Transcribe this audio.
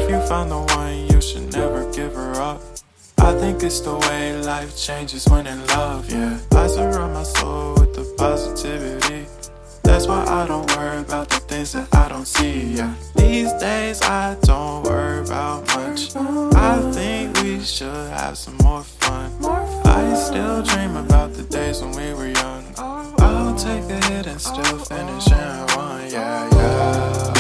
If you found the one, you should never give her up. I think it's the way life changes when in love, yeah. I surround my soul with the positivity. That's why I don't worry about the things that I don't see, yeah. These days I don't worry about much. I think we should have some more fun. I still dream about the days when we were young. I'll take a hit and still finish in one, yeah, yeah.